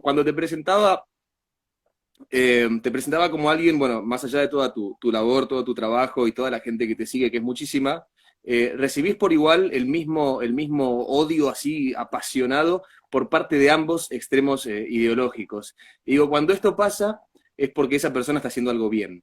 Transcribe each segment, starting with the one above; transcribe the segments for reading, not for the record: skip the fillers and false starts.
cuando te presentaba como alguien, bueno, más allá de toda tu labor, todo tu trabajo y toda la gente que te sigue, que es muchísima, recibís por igual el mismo odio así apasionado por parte de ambos extremos ideológicos. Y digo, cuando esto pasa es porque esa persona está haciendo algo bien.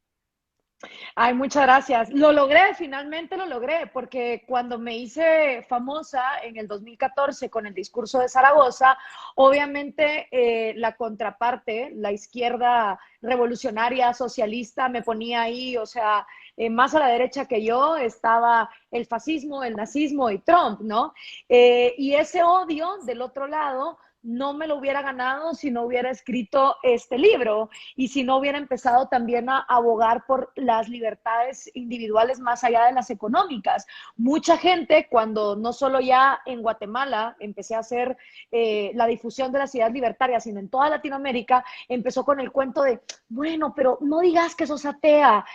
Ay, muchas gracias. Lo logré, finalmente lo logré, porque cuando me hice famosa en el 2014 con el discurso de Zaragoza, obviamente la contraparte, la izquierda revolucionaria socialista, me ponía ahí, o sea, más a la derecha que yo estaba el fascismo, el nazismo y Trump, ¿no? Y ese odio del otro lado no me lo hubiera ganado si no hubiera escrito este libro y si no hubiera empezado también a abogar por las libertades individuales más allá de las económicas. Mucha gente, cuando no solo ya en Guatemala empecé a hacer la difusión de las ideas libertarias, sino en toda Latinoamérica, empezó con el cuento de, bueno, pero no digas que sos atea,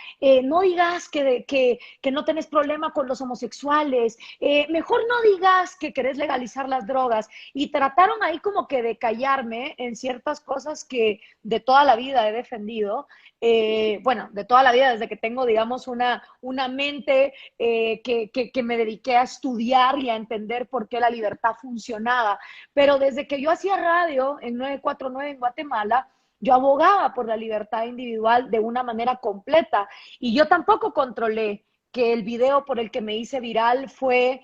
no digas que no tenés problema con los homosexuales, mejor no digas que querés legalizar las drogas. Y trataron ahí como que de callarme en ciertas cosas que de toda la vida he defendido, bueno, de toda la vida, desde que tengo, digamos, una mente que me dediqué a estudiar y a entender por qué la libertad funcionaba. Pero desde que yo hacía radio en 949 en Guatemala, yo abogaba por la libertad individual de una manera completa y yo tampoco controlé que el video por el que me hice viral fue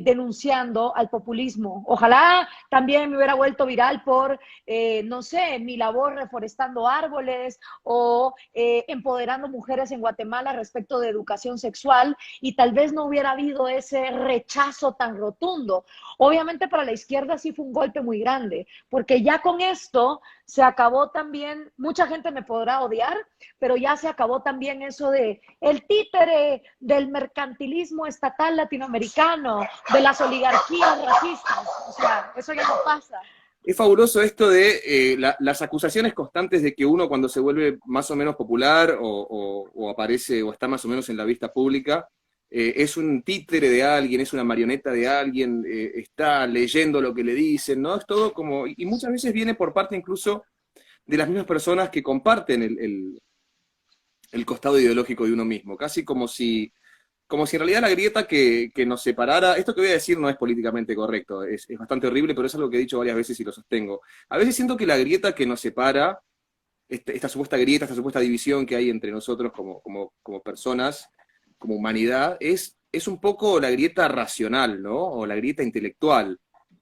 denunciando al populismo. Ojalá también me hubiera vuelto viral por, no sé, mi labor reforestando árboles o empoderando mujeres en Guatemala respecto de educación sexual y tal vez no hubiera habido ese rechazo tan rotundo. Obviamente para la izquierda sí fue un golpe muy grande, porque ya con esto se acabó también, mucha gente me podrá odiar, pero ya se acabó también eso de el títere del mercantilismo estatal latinoamericano, de las oligarquías racistas. O sea, eso ya no pasa. Es fabuloso esto de las acusaciones constantes de que uno cuando se vuelve más o menos popular o aparece o está más o menos en la vista pública, es un títere de alguien, es una marioneta de alguien, está leyendo lo que le dicen, ¿no? Es todo como, y muchas veces viene por parte incluso de las mismas personas que comparten el costado ideológico de uno mismo, casi como si en realidad la grieta que nos separara, esto que voy a decir no es políticamente correcto, es bastante horrible, pero es algo que he dicho varias veces y lo sostengo. A veces siento que la grieta que nos separa, esta supuesta grieta, esta supuesta división que hay entre nosotros como personas, como humanidad, es un poco la grieta racional, ¿no? O la grieta intelectual.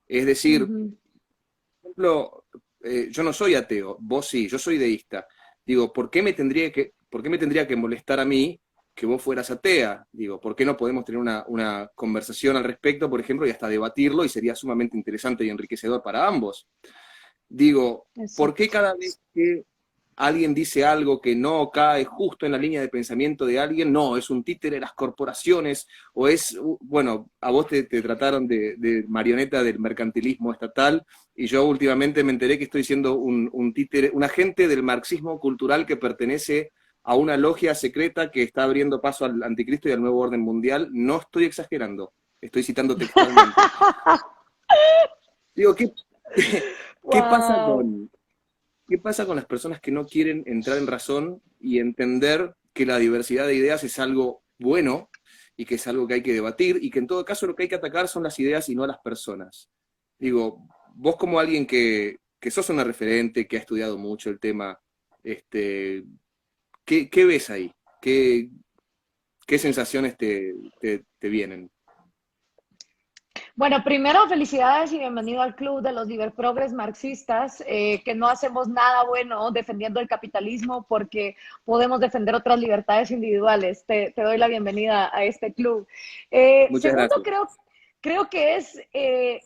Es Uh decir, -huh. por ejemplo, yo no soy ateo, vos sí, yo soy deísta. Digo, ¿por qué me tendría que molestar a mí que vos fueras atea? Digo, ¿por qué no podemos tener una conversación al respecto, por ejemplo, y hasta debatirlo y sería sumamente interesante y enriquecedor para ambos? Digo, ¿por qué Exacto. cada vez que alguien dice algo que no cae justo en la línea de pensamiento de alguien, no, es un títere de las corporaciones, o bueno, a vos te trataron de marioneta del mercantilismo estatal, y yo últimamente me enteré que estoy siendo un títere, un agente del marxismo cultural que pertenece a una logia secreta que está abriendo paso al anticristo y al nuevo orden mundial? No estoy exagerando, estoy citando textualmente. Digo, ¿qué pasa Wow. con, ¿Qué pasa con las personas que no quieren entrar en razón y entender que la diversidad de ideas es algo bueno y que es algo que hay que debatir y que en todo caso lo que hay que atacar son las ideas y no a las personas? Digo, vos como alguien que sos una referente, que ha estudiado mucho el tema, este, ¿qué ves ahí? ¿Qué sensaciones te vienen? Bueno, primero felicidades y bienvenido al club de los liberprogres marxistas, que no hacemos nada bueno defendiendo el capitalismo porque podemos defender otras libertades individuales. Te doy la bienvenida a este club. Muchas Segundo, gracias. creo que es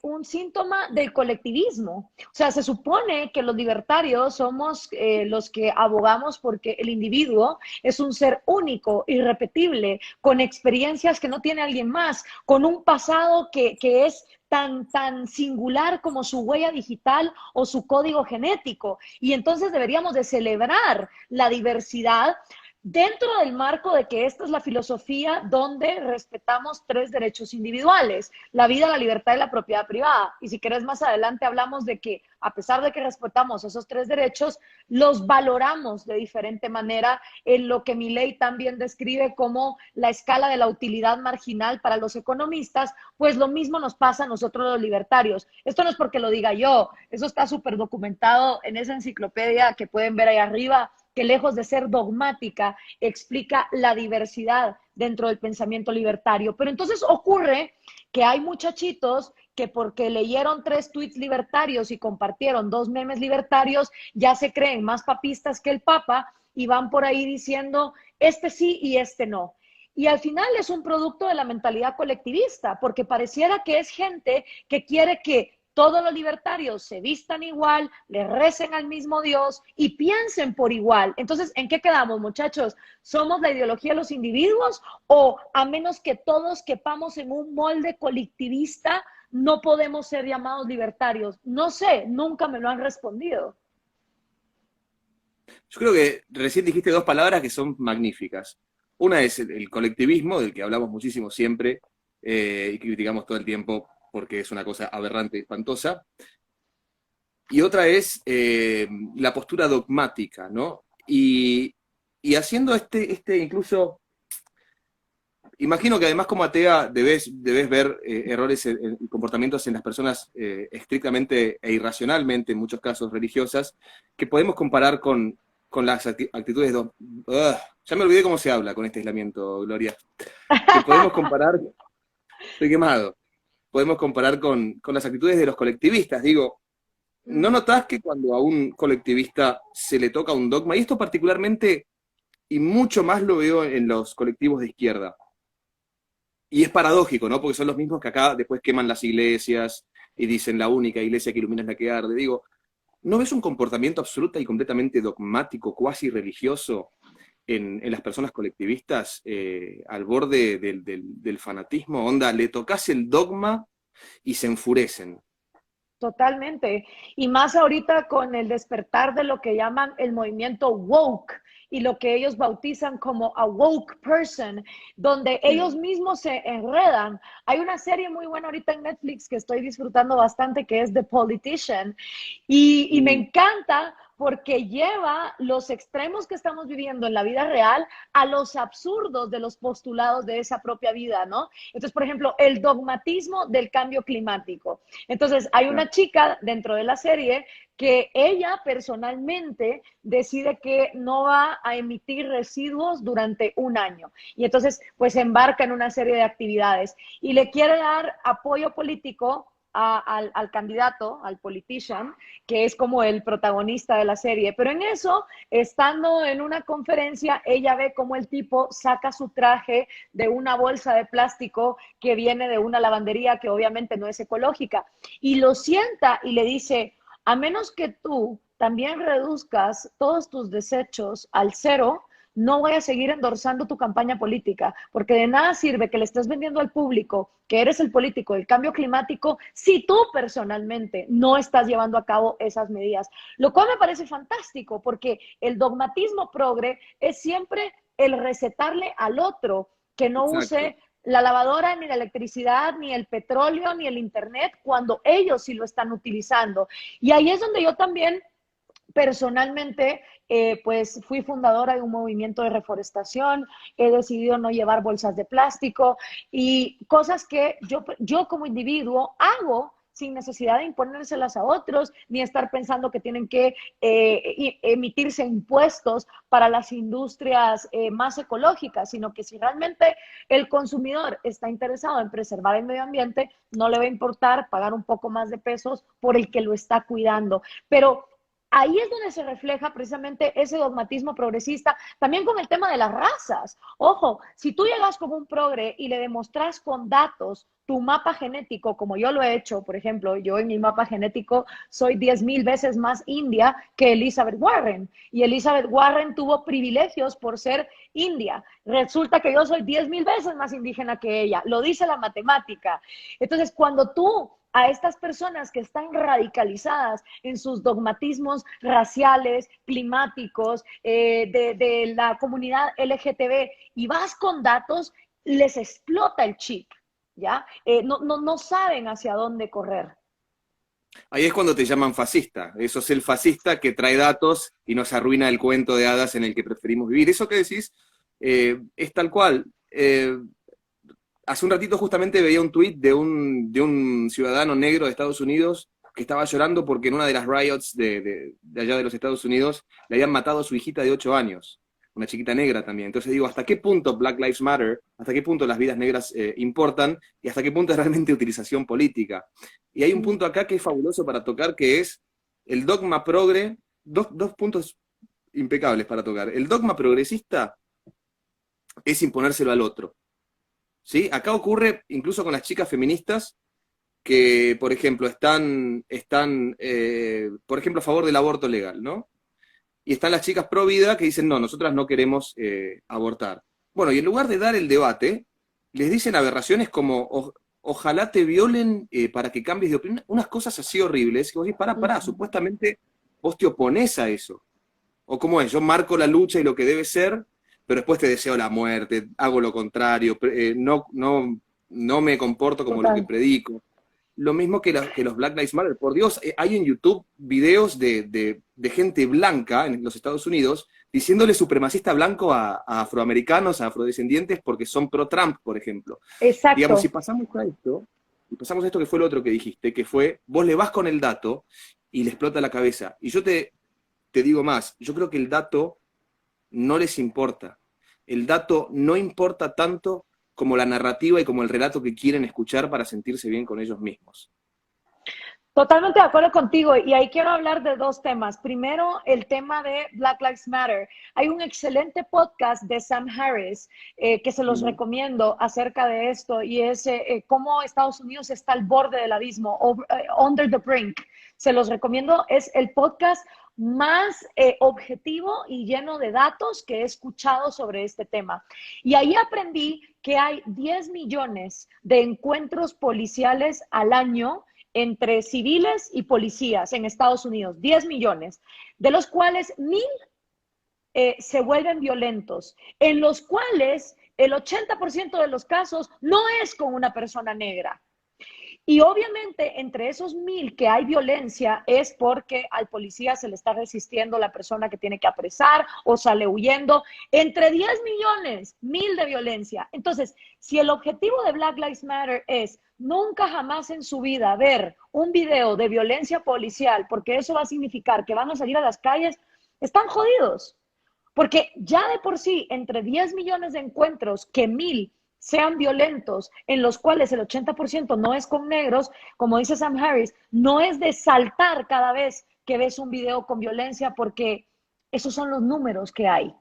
un síntoma del colectivismo. O sea, se supone que los libertarios somos los que abogamos porque el individuo es un ser único, irrepetible, con experiencias que no tiene alguien más, con un pasado que es tan singular como su huella digital o su código genético. Y entonces deberíamos de celebrar la diversidad dentro del marco de que esta es la filosofía donde respetamos tres derechos individuales, la vida, la libertad y la propiedad privada. Y si querés más adelante hablamos de que a pesar de que respetamos esos tres derechos, los valoramos de diferente manera en lo que Milei también describe como la escala de la utilidad marginal para los economistas, pues lo mismo nos pasa a nosotros los libertarios. Esto no es porque lo diga yo, eso está súper documentado en esa enciclopedia que pueden ver ahí arriba, que lejos de ser dogmática, explica la diversidad dentro del pensamiento libertario. Pero entonces ocurre que hay muchachitos que porque leyeron 3 tweets libertarios y compartieron 2 memes libertarios, ya se creen más papistas que el Papa y van por ahí diciendo este sí y este no. Y al final es un producto de la mentalidad colectivista, porque pareciera que es gente que quiere que todos los libertarios se vistan igual, le recen al mismo Dios y piensen por igual. Entonces, ¿en qué quedamos, muchachos? ¿Somos la ideología de los individuos o a menos que todos quepamos en un molde colectivista, no podemos ser llamados libertarios? No sé, nunca me lo han respondido. Yo creo que recién dijiste dos palabras que son magníficas. Una es el colectivismo, del que hablamos muchísimo siempre y que criticamos todo el tiempo porque es una cosa aberrante y espantosa. Y otra es la postura dogmática, ¿no? Y haciendo incluso, imagino que además como atea debes ver errores y comportamientos en las personas estrictamente e irracionalmente, en muchos casos religiosas, que podemos comparar con las actitudes. Ya me olvidé cómo se habla con este aislamiento, Gloria. Que podemos comparar, estoy quemado, podemos comparar con las actitudes de los colectivistas. Digo, ¿no notás que cuando a un colectivista se le toca un dogma, y esto particularmente, y mucho más lo veo en los colectivos de izquierda, y es paradójico, ¿no? Porque son los mismos que acá después queman las iglesias y dicen la única iglesia que ilumina es la que arde. Digo, ¿no ves un comportamiento absoluta y completamente dogmático, cuasi religioso en las personas colectivistas al borde del fanatismo? Onda, le tocas el dogma y se enfurecen. Totalmente. Y más ahorita con el despertar de lo que llaman el movimiento woke y lo que ellos bautizan como a woke person, donde ellos mismos se enredan. Hay una serie muy buena ahorita en Netflix que estoy disfrutando bastante que es The Politician y me encanta porque lleva los extremos que estamos viviendo en la vida real a los absurdos de los postulados de esa propia vida, ¿no? Entonces, por ejemplo, el dogmatismo del cambio climático. Entonces, hay una chica dentro de la serie que ella personalmente decide que no va a emitir residuos durante un año. Y entonces, pues, embarca en una serie de actividades y le quiere dar apoyo político al candidato, al politician, que es como el protagonista de la serie. Pero en eso, estando en una conferencia, ella ve cómo el tipo saca su traje de una bolsa de plástico que viene de una lavandería que obviamente no es ecológica y lo sienta y le dice, a menos que tú también reduzcas todos tus desechos al cero, no voy a seguir endorsando tu campaña política, porque de nada sirve que le estés vendiendo al público que eres el político del cambio climático si tú personalmente no estás llevando a cabo esas medidas. Lo cual me parece fantástico, porque el dogmatismo progre es siempre el recetarle al otro que no Exacto. use la lavadora, ni la electricidad, ni el petróleo, ni el internet, cuando ellos sí lo están utilizando. Y ahí es donde yo también personalmente, pues fui fundadora de un movimiento de reforestación, he decidido no llevar bolsas de plástico y cosas que yo como individuo hago sin necesidad de imponérselas a otros, ni estar pensando que tienen que emitirse impuestos para las industrias más ecológicas, sino que si realmente el consumidor está interesado en preservar el medio ambiente, no le va a importar pagar un poco más de pesos por el que lo está cuidando. Pero ahí es donde se refleja precisamente ese dogmatismo progresista, también con el tema de las razas. Ojo, si tú llegas como un progre y le demostras con datos tu mapa genético, como yo lo he hecho, por ejemplo, yo en mi mapa genético soy 10,000 veces más india que Elizabeth Warren, y Elizabeth Warren tuvo privilegios por ser india. Resulta que yo soy 10,000 veces más indígena que ella, lo dice la matemática. Entonces, cuando tú a estas personas que están radicalizadas en sus dogmatismos raciales, climáticos, de la comunidad LGTB, y vas con datos, les explota el chip, ¿ya? No saben hacia dónde correr. Ahí es cuando te llaman fascista. Eso es el fascista que trae datos y nos arruina el cuento de hadas en el que preferimos vivir. Eso que decís es tal cual. Hace un ratito justamente veía un tuit de un ciudadano negro de Estados Unidos que estaba llorando porque en una de las riots de allá de los Estados Unidos le habían matado a su hijita de 8 años, una chiquita negra también. Entonces digo, ¿hasta qué punto Black Lives Matter, hasta qué punto las vidas negras importan y hasta qué punto es realmente utilización política? Y hay un punto acá que es fabuloso para tocar, que es el dogma progre, dos puntos impecables para tocar. El dogma progresista es imponérselo al otro. ¿Sí? Acá ocurre incluso con las chicas feministas que, por ejemplo, están por ejemplo, a favor del aborto legal, ¿no? Y están las chicas pro vida que dicen, no, nosotras no queremos abortar. Bueno, y en lugar de dar el debate, les dicen aberraciones como, ojalá te violen para que cambies de opinión, unas cosas así horribles, que vos decís, pará, supuestamente vos te oponés a eso. O cómo es, yo marco la lucha y lo que debe ser, pero después te deseo la muerte, hago lo contrario, no me comporto como lo que Total. predico. Lo mismo que los Black Lives Matter. Por Dios, hay en YouTube videos de gente blanca en los Estados Unidos diciéndole supremacista blanco a afroamericanos, a afrodescendientes, porque son pro-Trump, por ejemplo. Digamos, si Exacto. pasamos a esto, y pasamos a esto que fue lo otro que dijiste, que fue, vos le vas con el dato y le explota la cabeza. Y yo te digo más, yo creo que el dato no les importa. El dato no importa tanto como la narrativa y como el relato que quieren escuchar para sentirse bien con ellos mismos. Totalmente de acuerdo contigo y ahí quiero hablar de dos temas. Primero, el tema de Black Lives Matter. Hay un excelente podcast de Sam Harris que se los Mm. recomiendo acerca de esto y es cómo Estados Unidos está al borde del abismo, under the brink. Se los recomiendo, es el podcast más objetivo y lleno de datos que he escuchado sobre este tema. Y ahí aprendí que hay 10 millones de encuentros policiales al año entre civiles y policías en Estados Unidos, 10 millones, de los cuales 1,000 se vuelven violentos, en los cuales el 80% de los casos no es con una persona negra. Y obviamente entre esos 1,000 que hay violencia es porque al policía se le está resistiendo la persona que tiene que apresar o sale huyendo. Entre 10 millones, 1,000 de violencia. Entonces, si el objetivo de Black Lives Matter es nunca jamás en su vida ver un video de violencia policial, porque eso va a significar que van a salir a las calles, están jodidos. Porque ya de por sí, entre 10 millones de encuentros, que 1,000 sean violentos, en los cuales el 80% no es con negros, como dice Sam Harris, no es de saltar cada vez que ves un video con violencia, porque esos son los números que hay.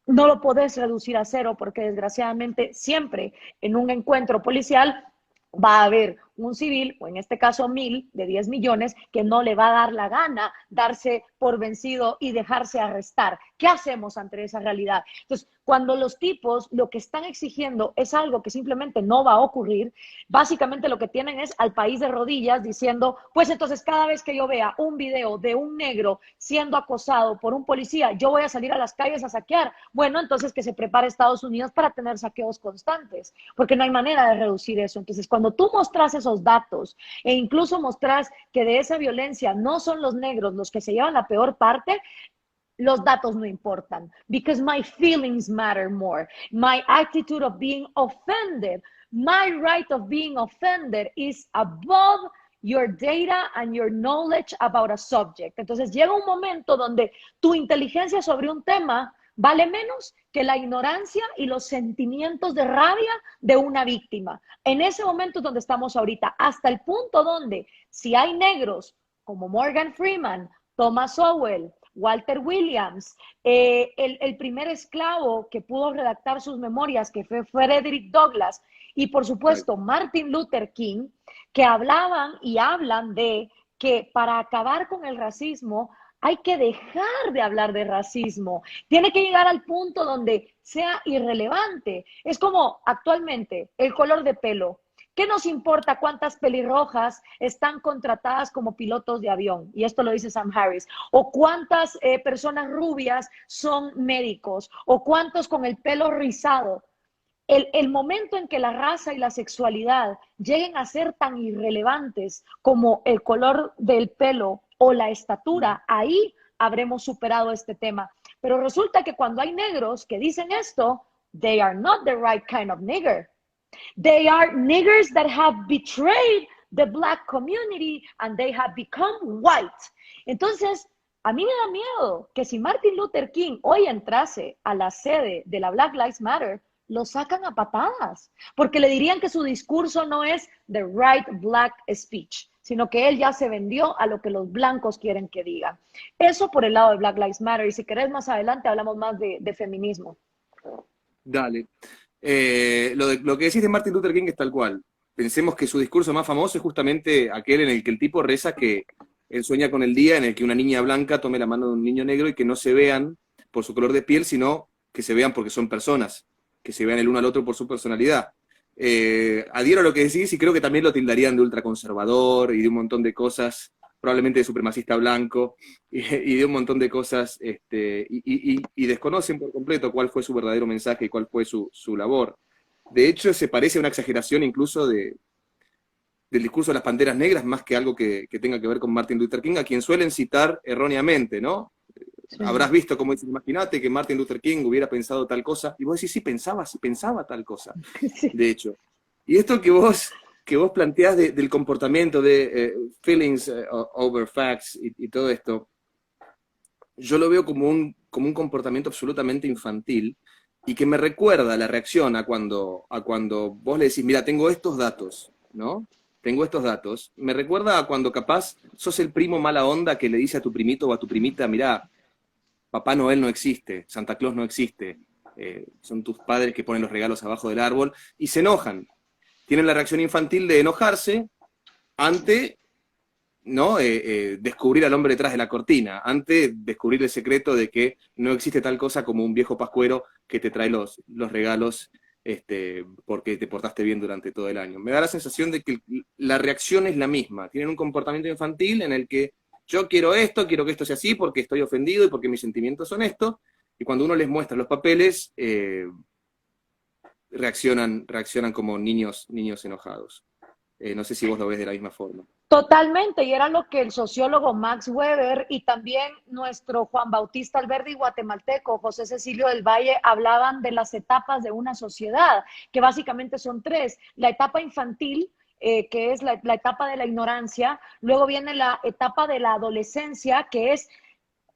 No lo podés reducir a cero, porque desgraciadamente siempre en un encuentro policial va a haber un civil, o en este caso 1,000 de 10 millones, que no le va a dar la gana darse por vencido y dejarse arrestar. ¿Qué hacemos ante esa realidad? Entonces, cuando los tipos lo que están exigiendo es algo que simplemente no va a ocurrir, básicamente lo que tienen es al país de rodillas diciendo, pues entonces cada vez que yo vea un video de un negro siendo acosado por un policía, yo voy a salir a las calles a saquear. Bueno, entonces que se prepare Estados Unidos para tener saqueos constantes, porque no hay manera de reducir eso. Entonces, cuando tú mostras esos datos e incluso mostras que de esa violencia no son los negros los que se llevan la peor parte, los datos no importan, because my feelings matter more. My attitude of being offended, my right of being offended is above your data and your knowledge about a subject. Entonces llega un momento donde tu inteligencia sobre un tema vale menos que la ignorancia y los sentimientos de rabia de una víctima. En ese momento es donde estamos ahorita, hasta el punto donde si hay negros como Morgan Freeman, Thomas Sowell, Walter Williams, el primer esclavo que pudo redactar sus memorias, que fue Frederick Douglass, y por supuesto Martin Luther King, que hablaban y hablan de que para acabar con el racismo hay que dejar de hablar de racismo. Tiene que llegar al punto donde sea irrelevante. Es como actualmente el color de pelo. ¿Qué nos importa cuántas pelirrojas están contratadas como pilotos de avión? Y esto lo dice Sam Harris. O cuántas personas rubias son médicos. O cuántos con el pelo rizado. el momento en que la raza y la sexualidad lleguen a ser tan irrelevantes como el color del pelo o la estatura, ahí habremos superado este tema. Pero resulta que cuando hay negros que dicen esto, they are not the right kind of nigger. They are niggers that have betrayed the black community and they have become white. Entonces, a mí me da miedo que si Martin Luther King hoy entrase a la sede de la Black Lives Matter, lo sacan a patadas, porque le dirían que su discurso no es the right black speech, sino que él ya se vendió a lo que los blancos quieren que diga. Eso por el lado de Black Lives Matter, y si querés más adelante hablamos más de feminismo. Dale. Lo que decís de Martin Luther King es tal cual. Pensemos que su discurso más famoso es justamente aquel en el que el tipo reza que él sueña con el día en el que una niña blanca tome la mano de un niño negro y que no se vean por su color de piel, sino que se vean porque son personas, que se vean el uno al otro por su personalidad. Adhiero a lo que decís y creo que también lo tildarían de ultraconservador y de un montón de cosas, probablemente de supremacista blanco y de un montón de cosas, y desconocen por completo cuál fue su verdadero mensaje y cuál fue su labor. De hecho, se parece a una exageración incluso del discurso de las Panteras Negras, más que algo que tenga que ver con Martin Luther King, a quien suelen citar erróneamente, ¿no? Sí. Habrás visto cómo dice, imagínate que Martin Luther King hubiera pensado tal cosa, y vos decís, sí pensaba tal cosa, Sí. de hecho. Y esto que vos planteás del comportamiento de feelings over facts y todo esto, yo lo veo como un comportamiento absolutamente infantil, y que me recuerda la reacción a cuando vos le decís, mira, tengo estos datos, ¿no? Tengo estos datos. Me recuerda a cuando capaz sos el primo mala onda que le dice a tu primito o a tu primita, mira, Papá Noel no existe, Santa Claus no existe, son tus padres que ponen los regalos abajo del árbol, y se enojan. Tienen la reacción infantil de enojarse ante, ¿no? Descubrir al hombre detrás de la cortina, ante descubrir el secreto de que no existe tal cosa como un viejo pascuero que te trae los regalos porque te portaste bien durante todo el año. Me da la sensación de que la reacción es la misma. Tienen un comportamiento infantil en el que yo quiero que esto sea así porque estoy ofendido y porque mis sentimientos son estos, y cuando uno les muestra los papeles, reaccionan como niños enojados. No sé si vos lo ves de la misma forma. Totalmente, y era lo que el sociólogo Max Weber y también nuestro Juan Bautista Alberdi guatemalteco, José Cecilio del Valle, hablaban de las etapas de una sociedad, que básicamente son tres: la etapa infantil, que es la etapa de la ignorancia; luego viene la etapa de la adolescencia, que es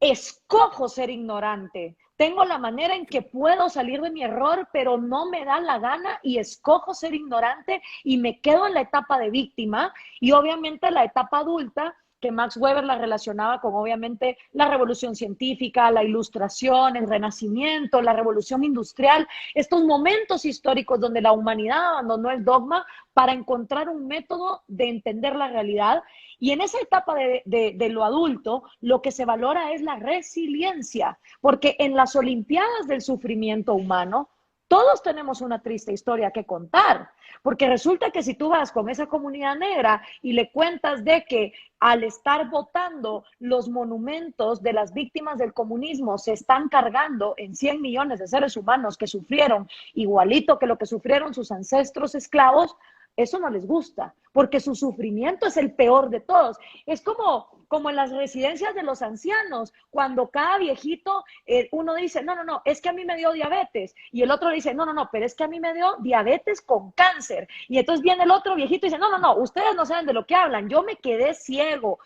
escojo ser ignorante. Tengo la manera en que puedo salir de mi error, pero no me da la gana y escojo ser ignorante y me quedo en la etapa de víctima. Y obviamente la etapa adulta, que Max Weber la relacionaba con obviamente la revolución científica, la ilustración, el renacimiento, la revolución industrial, estos momentos históricos donde la humanidad abandonó el dogma para encontrar un método de entender la realidad. Y en esa etapa de lo adulto, lo que se valora es la resiliencia, porque en las Olimpiadas del sufrimiento humano, todos tenemos una triste historia que contar, porque resulta que si tú vas con esa comunidad negra y le cuentas de que al estar votando los monumentos de las víctimas del comunismo se están cargando en 100 millones de seres humanos que sufrieron igualito que lo que sufrieron sus ancestros esclavos, eso no les gusta, porque su sufrimiento es el peor de todos. Es como en las residencias de los ancianos, cuando cada viejito, uno dice, no, es que a mí me dio diabetes, y el otro dice, no, pero es que a mí me dio diabetes con cáncer, y entonces viene el otro viejito y dice, no, ustedes no saben de lo que hablan, yo me quedé ciego,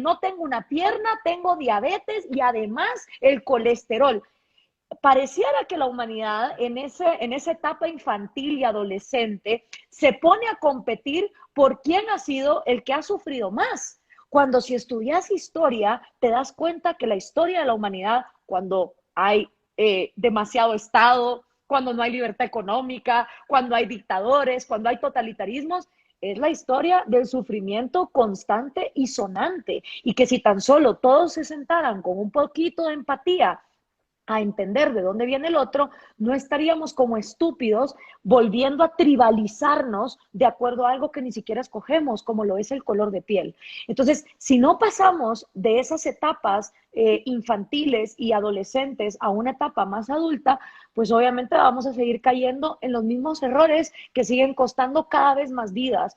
no tengo una pierna, tengo diabetes y además el colesterol. Pareciera que la humanidad en esa etapa infantil y adolescente se pone a competir por quién ha sido el que ha sufrido más. Cuando si estudias historia, te das cuenta que la historia de la humanidad, cuando hay demasiado Estado, cuando no hay libertad económica, cuando hay dictadores, cuando hay totalitarismos, es la historia del sufrimiento constante y sonante. Y que si tan solo todos se sentaran con un poquito de empatía a entender de dónde viene el otro, no estaríamos como estúpidos volviendo a tribalizarnos de acuerdo a algo que ni siquiera escogemos, como lo es el color de piel. Entonces, si no pasamos de esas etapas infantiles y adolescentes a una etapa más adulta, pues obviamente vamos a seguir cayendo en los mismos errores que siguen costando cada vez más vidas.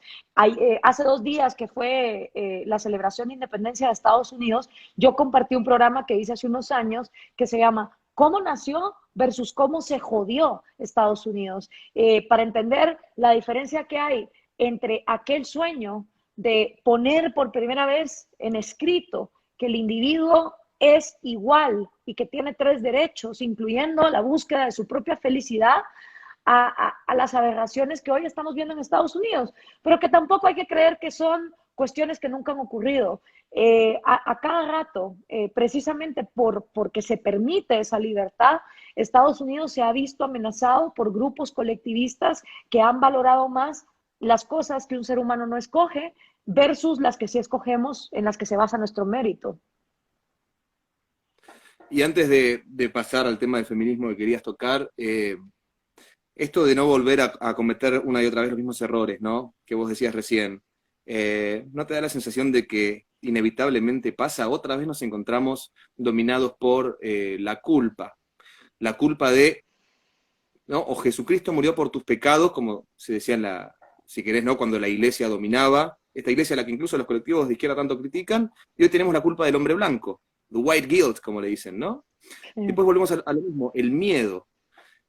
Hace 2 días que fue la celebración de independencia de Estados Unidos, yo compartí un programa que hice hace unos años que se llama ¿Cómo nació versus cómo se jodió Estados Unidos? Para entender la diferencia que hay entre aquel sueño de poner por primera vez en escrito que el individuo es igual y que tiene 3 derechos, incluyendo la búsqueda de su propia felicidad, a las aberraciones que hoy estamos viendo en Estados Unidos, pero que tampoco hay que creer que son cuestiones que nunca han ocurrido. A cada rato, precisamente porque se permite esa libertad, Estados Unidos se ha visto amenazado por grupos colectivistas que han valorado más las cosas que un ser humano no escoge versus las que sí escogemos, en las que se basa nuestro mérito. Y antes de pasar al tema del feminismo que querías tocar, esto de no volver a cometer una y otra vez los mismos errores, ¿no? Que vos decías recién. ¿No te da la sensación de que inevitablemente pasa? Otra vez nos encontramos dominados por la culpa. La culpa de, ¿no? O Jesucristo murió por tus pecados, como se decía si querés, ¿no? Cuando la iglesia dominaba, esta iglesia a la que incluso los colectivos de izquierda tanto critican, y hoy tenemos la culpa del hombre blanco, the white guilt, como le dicen, ¿no? Sí. Después volvemos a lo mismo, el miedo.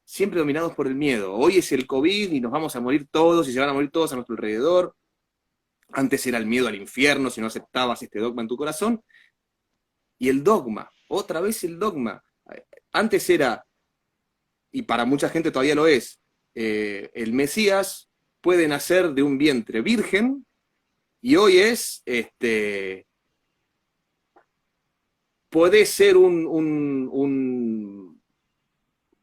Siempre dominados por el miedo. Hoy es el COVID y nos vamos a morir todos y se van a morir todos a nuestro alrededor. Antes era el miedo al infierno si no aceptabas este dogma en tu corazón. Y el dogma, otra vez el dogma. Antes era, y para mucha gente todavía lo es, el Mesías puede nacer de un vientre virgen, y hoy es, puede ser un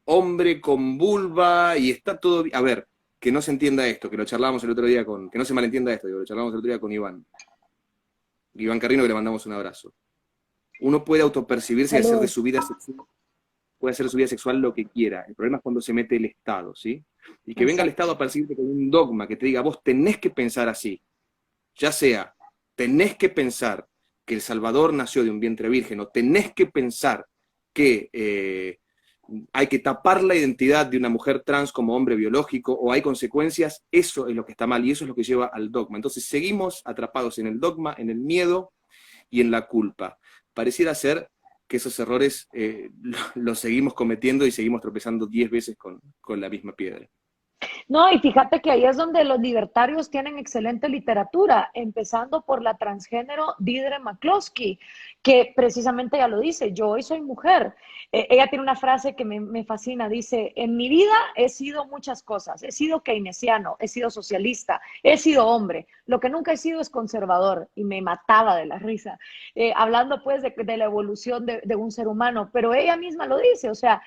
hombre con vulva y está todo... A ver, que no se entienda esto, que lo charlábamos el otro día que no se malentienda esto, lo charlábamos el otro día con Iván Carrino, que le mandamos un abrazo. Uno puede autopercibirse y hacer de su vida sexual, puede hacer de su vida sexual lo que quiera. El problema es cuando se mete el Estado, ¿sí? Y que venga el Estado a percibirte con un dogma que te diga, vos tenés que pensar así. Ya sea, tenés que pensar que El Salvador nació de un vientre virgen, o tenés que pensar que hay que tapar la identidad de una mujer trans como hombre biológico, o hay consecuencias, eso es lo que está mal, y eso es lo que lleva al dogma. Entonces seguimos atrapados en el dogma, en el miedo y en la culpa. Pareciera ser que esos errores los seguimos cometiendo y seguimos tropezando 10 veces con la misma piedra. No, y fíjate que ahí es donde los libertarios tienen excelente literatura, empezando por la transgénero Deirdre McCloskey, que precisamente ella lo dice, yo hoy soy mujer. Ella tiene una frase que me fascina, dice, en mi vida he sido muchas cosas, he sido keynesiano, he sido socialista, he sido hombre, lo que nunca he sido es conservador, y me mataba de la risa, hablando pues de la evolución de un ser humano, pero ella misma lo dice, o sea,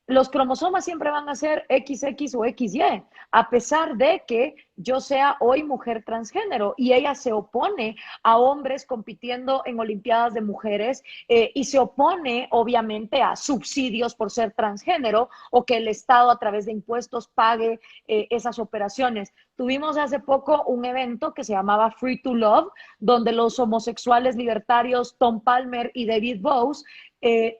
los cromosomas siempre van a ser XX o XY, a pesar de que yo sea hoy mujer transgénero, y ella se opone a hombres compitiendo en olimpiadas de mujeres, y se opone obviamente a subsidios por ser transgénero, o que el Estado a través de impuestos pague esas operaciones. Tuvimos hace poco un evento que se llamaba Free to Love, donde los homosexuales libertarios Tom Palmer y David Boaz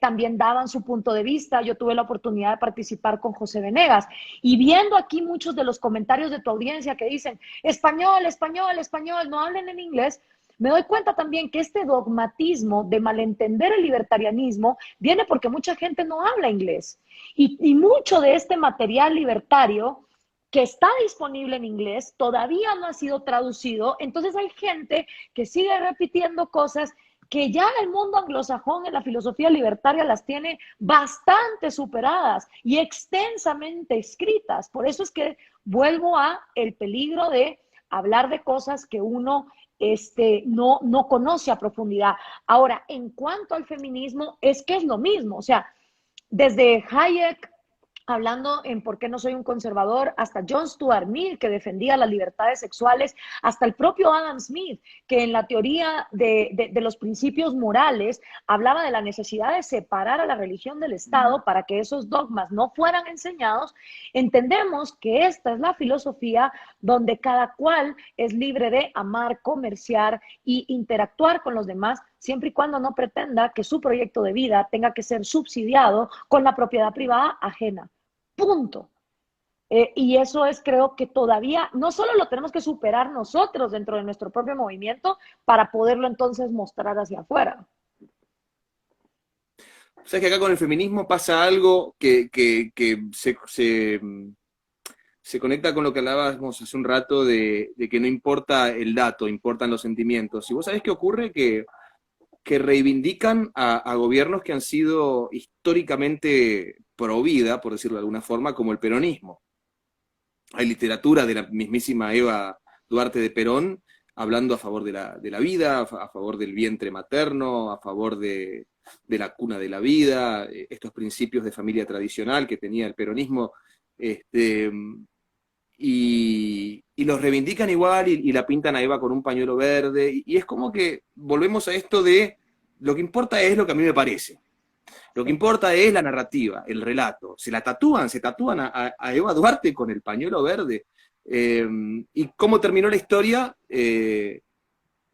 también daban su punto de vista. Yo tuve la oportunidad de participar con José Venegas, y viendo aquí muchos de los comentarios de tu audiencia que dicen español, español, español, no hablen en inglés, me doy cuenta también que este dogmatismo de malentender el libertarianismo viene porque mucha gente no habla inglés, y mucho de este material libertario que está disponible en inglés todavía no ha sido traducido. Entonces hay gente que sigue repitiendo cosas que ya el mundo anglosajón en la filosofía libertaria las tiene bastante superadas y extensamente escritas. Por eso es que vuelvo a el peligro de hablar de cosas que uno no conoce a profundidad. Ahora, en cuanto al feminismo, es que es lo mismo. O sea, desde Hayek, hablando en Por qué no soy un conservador, hasta John Stuart Mill, que defendía las libertades sexuales, hasta el propio Adam Smith, que en la teoría de los principios morales hablaba de la necesidad de separar a la religión del Estado para que esos dogmas no fueran enseñados. Entendemos que esta es la filosofía donde cada cual es libre de amar, comerciar y interactuar con los demás siempre y cuando no pretenda que su proyecto de vida tenga que ser subsidiado con la propiedad privada ajena. Punto. Y eso es, creo que todavía, no solo lo tenemos que superar nosotros dentro de nuestro propio movimiento para poderlo entonces mostrar hacia afuera. Sabes que acá con el feminismo pasa algo que se conecta con lo que hablábamos hace un rato de que no importa el dato, importan los sentimientos. Y vos sabés qué ocurre, que reivindican a gobiernos que han sido históricamente pro vida, por decirlo de alguna forma, como el peronismo. Hay literatura de la mismísima Eva Duarte de Perón hablando a favor de la vida, a favor del vientre materno, a favor de la cuna de la vida, estos principios de familia tradicional que tenía el peronismo, este, y los reivindican igual y la pintan a Eva con un pañuelo verde, y es como que volvemos a esto de lo que importa es lo que a mí me parece. Lo que Sí. importa es la narrativa, el relato. Se tatúan a Eva Duarte con el pañuelo verde. ¿Y cómo terminó la historia? El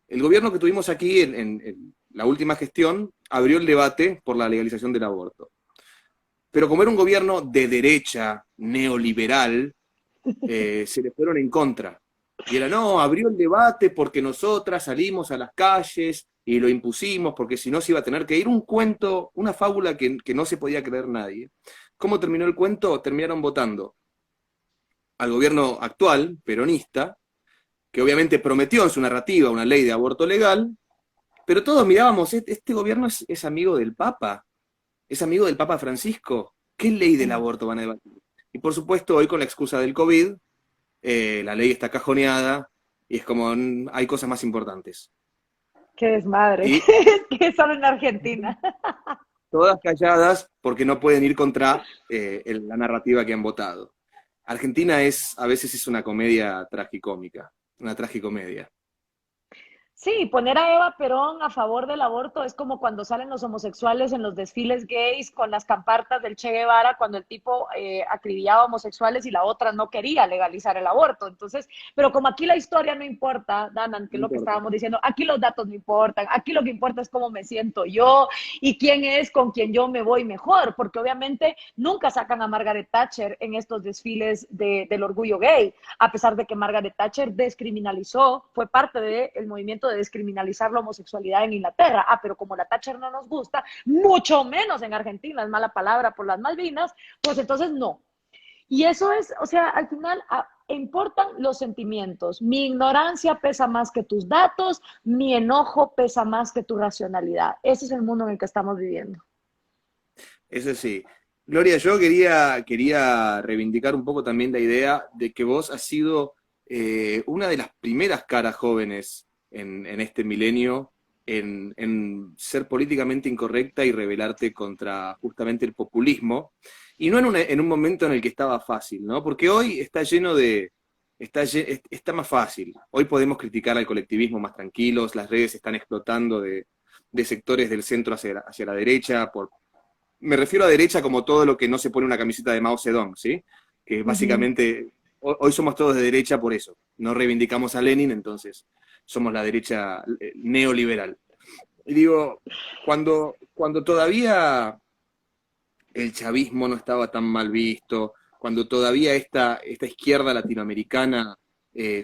gobierno que tuvimos aquí en la última gestión abrió el debate por la legalización del aborto. Pero como era un gobierno de derecha, neoliberal, se le fueron en contra. Y era, no, abrió el debate porque nosotras salimos a las calles y lo impusimos, porque si no se iba a tener que ir. Un cuento, una fábula que no se podía creer nadie. ¿Cómo terminó el cuento? Terminaron votando al gobierno actual, peronista, que obviamente prometió en su narrativa una ley de aborto legal, pero todos mirábamos, este gobierno es amigo del Papa, es amigo del Papa Francisco. ¿Qué ley del aborto van a debatir? Y por supuesto, hoy con la excusa del COVID, la ley está cajoneada y es como, hay cosas más importantes. Qué desmadre, Y que solo en Argentina. todas calladas porque no pueden ir contra la narrativa que han votado. Argentina a veces es una comedia tragicómica, una tragicomedia. Sí, poner a Eva Perón a favor del aborto es como cuando salen los homosexuales en los desfiles gays con las campartas del Che Guevara cuando el tipo acribillaba a homosexuales y la otra no quería legalizar el aborto. Entonces, pero como aquí la historia no importa, Danan, que No es lo que importa. estábamos diciendo, aquí los datos no importan, aquí lo que importa es cómo me siento yo y quién es con quien yo me voy mejor, porque obviamente nunca sacan a Margaret Thatcher en estos desfiles del orgullo gay, a pesar de que Margaret Thatcher descriminalizó, fue parte del movimiento de descriminalizar la homosexualidad en Inglaterra. Pero como la Thatcher no nos gusta, mucho menos en Argentina, es mala palabra por las Malvinas, pues entonces no. Y eso es, o sea, al final importan los sentimientos. Mi ignorancia pesa más que tus datos, mi enojo pesa más que tu racionalidad. Ese es el mundo en el que estamos viviendo. Eso sí. Gloria, yo quería reivindicar un poco también la idea de que vos has sido una de las primeras caras jóvenes en este milenio en ser políticamente incorrecta y rebelarte contra justamente el populismo, y no en un momento en el que estaba fácil, ¿no? Porque hoy está lleno de... Está más fácil. Hoy podemos criticar al colectivismo más tranquilos, las redes están explotando de sectores del centro hacia la derecha por, me refiero a derecha como todo lo que no se pone una camiseta de Mao Zedong, ¿sí? Que Uh -huh. básicamente hoy somos todos de derecha por eso. No reivindicamos a Lenin, entonces somos la derecha neoliberal. Y digo, cuando todavía el chavismo no estaba tan mal visto, cuando todavía esta izquierda latinoamericana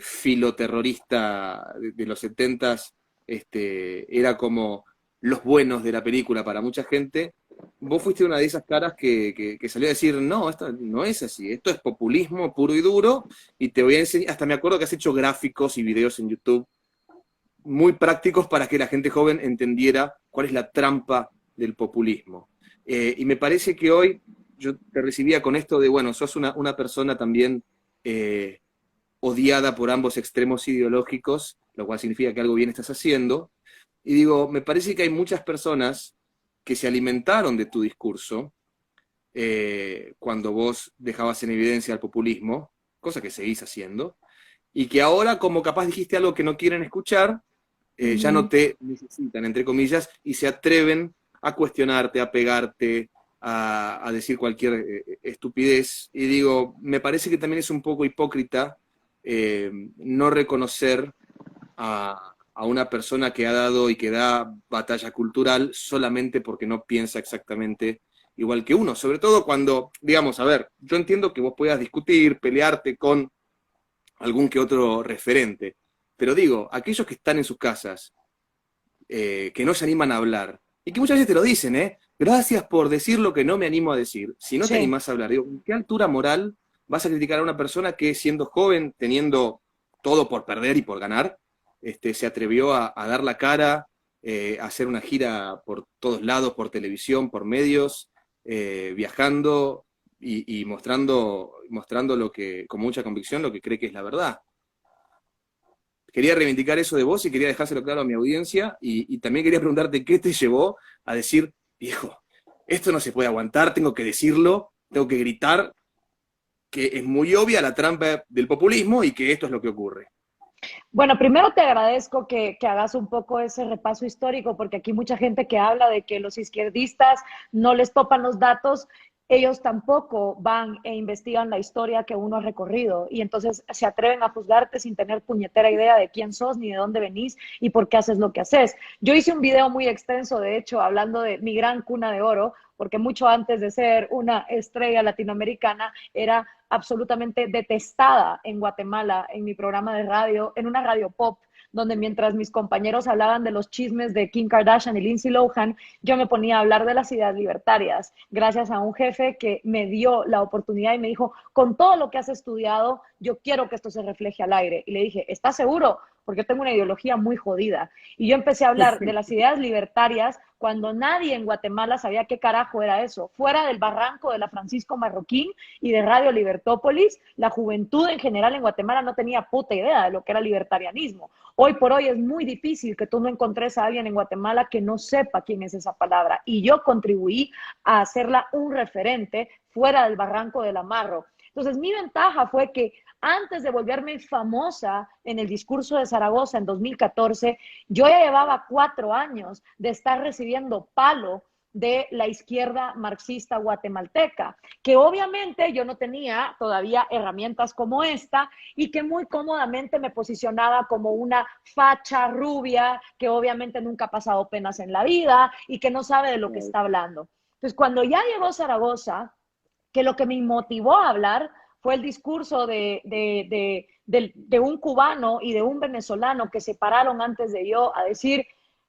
filoterrorista de los 70s era como los buenos de la película para mucha gente, vos fuiste una de esas caras que salió a decir, no, esto no es así, esto es populismo puro y duro, y te voy a enseñar, hasta me acuerdo que has hecho gráficos y videos en YouTube muy prácticos para que la gente joven entendiera cuál es la trampa del populismo. Y me parece que hoy yo te recibía con esto de, bueno, sos una persona también odiada por ambos extremos ideológicos, lo cual significa que algo bien estás haciendo. Y digo, me parece que hay muchas personas que se alimentaron de tu discurso cuando vos dejabas en evidencia el populismo, cosa que seguís haciendo, y que ahora, como capaz dijiste algo que no quieren escuchar, Uh ya no -huh. te necesitan, entre comillas, y se atreven a cuestionarte, a pegarte, a decir cualquier estupidez. Y digo, me parece que también es un poco hipócrita no reconocer a, a una persona que ha dado y que da batalla cultural solamente porque no piensa exactamente igual que uno. Sobre todo cuando, digamos, a ver, yo entiendo que vos puedas discutir, pelearte con algún que otro referente, pero digo, aquellos que están en sus casas, que no se animan a hablar, y que muchas veces te lo dicen, gracias por decir lo que no me animo a decir. Si no te Sí. animás a hablar, digo, ¿en qué altura moral vas a criticar a una persona que siendo joven, teniendo todo por perder y por ganar, se atrevió a dar la cara, a hacer una gira por todos lados, por televisión, por medios, viajando y mostrando lo que, con mucha convicción, lo que cree que es la verdad? Quería reivindicar eso de vos y quería dejárselo claro a mi audiencia y también quería preguntarte qué te llevó a decir, viejo, esto no se puede aguantar, tengo que decirlo, tengo que gritar, que es muy obvia la trampa del populismo y que esto es lo que ocurre. Bueno, primero te agradezco que hagas un poco ese repaso histórico, porque aquí mucha gente que habla de que los izquierdistas no les topan los datos, ellos tampoco van e investigan la historia que uno ha recorrido y entonces se atreven a juzgarte sin tener puñetera idea de quién sos, ni de dónde venís y por qué haces lo que haces. Yo hice un video muy extenso, de hecho, hablando de mi gran cuna de oro, porque mucho antes de ser una estrella latinoamericana era absolutamente detestada en Guatemala, en mi programa de radio, en una radio pop, donde mientras mis compañeros hablaban de los chismes de Kim Kardashian y Lindsay Lohan, yo me ponía a hablar de las ideas libertarias, gracias a un jefe que me dio la oportunidad y me dijo, con todo lo que has estudiado, yo quiero que esto se refleje al aire. Y le dije, ¿estás seguro? Porque yo tengo una ideología muy jodida. Y yo empecé a hablar de las ideas libertarias cuando nadie en Guatemala sabía qué carajo era eso. Fuera del barranco de la Francisco Marroquín y de Radio Libertópolis, la juventud en general en Guatemala no tenía puta idea de lo que era libertarianismo. Hoy por hoy es muy difícil que tú no encontres a alguien en Guatemala que no sepa quién es esa palabra. Y yo contribuí a hacerla un referente fuera del barranco del Amarro. Entonces, mi ventaja fue que antes de volverme famosa en el discurso de Zaragoza en 2014, yo ya llevaba 4 años de estar recibiendo palo de la izquierda marxista guatemalteca, que obviamente yo no tenía todavía herramientas como esta y que muy cómodamente me posicionaba como una facha rubia que obviamente nunca ha pasado penas en la vida y que no sabe de lo que está hablando. Entonces, cuando ya llegó Zaragoza, que lo que me motivó a hablar fue el discurso de un cubano y de un venezolano que se pararon antes de yo a decir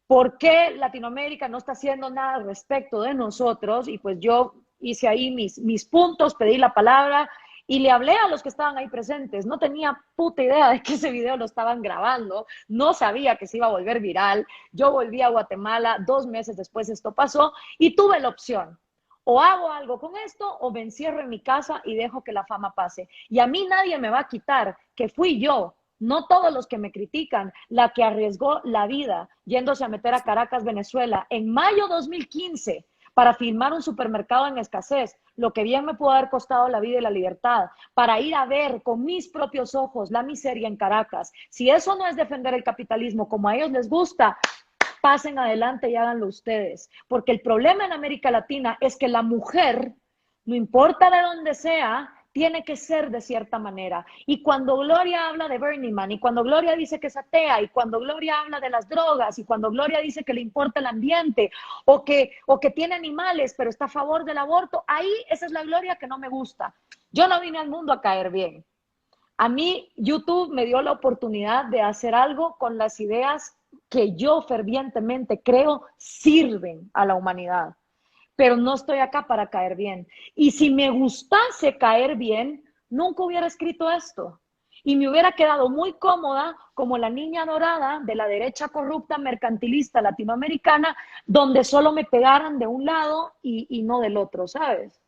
por qué Latinoamérica no está haciendo nada al respecto de nosotros, y pues yo hice ahí mis puntos, pedí la palabra y le hablé a los que estaban ahí presentes. No tenía puta idea de que ese video lo estaban grabando, no sabía que se iba a volver viral. Yo volví a Guatemala 2 meses después, esto pasó, y tuve la opción: o hago algo con esto o me encierro en mi casa y dejo que la fama pase. Y a mí nadie me va a quitar que fui yo, no todos los que me critican, la que arriesgó la vida yéndose a meter a Caracas, Venezuela, en mayo 2015 para filmar un supermercado en escasez, lo que bien me pudo haber costado la vida y la libertad, para ir a ver con mis propios ojos la miseria en Caracas. Si eso no es defender el capitalismo como a ellos les gusta, pasen adelante y háganlo ustedes. Porque el problema en América Latina es que la mujer, no importa de dónde sea, tiene que ser de cierta manera. Y cuando Gloria habla de Burning Man, y cuando Gloria dice que es atea, y cuando Gloria habla de las drogas, y cuando Gloria dice que le importa el ambiente, o que tiene animales, pero está a favor del aborto, ahí esa es la Gloria que no me gusta. Yo no vine al mundo a caer bien. A mí YouTube me dio la oportunidad de hacer algo con las ideas que yo fervientemente creo sirven a la humanidad, pero no estoy acá para caer bien. Y si me gustase caer bien, nunca hubiera escrito esto. Y me hubiera quedado muy cómoda como la niña dorada de la derecha corrupta mercantilista latinoamericana, donde solo me pegaran de un lado y no del otro, ¿sabes?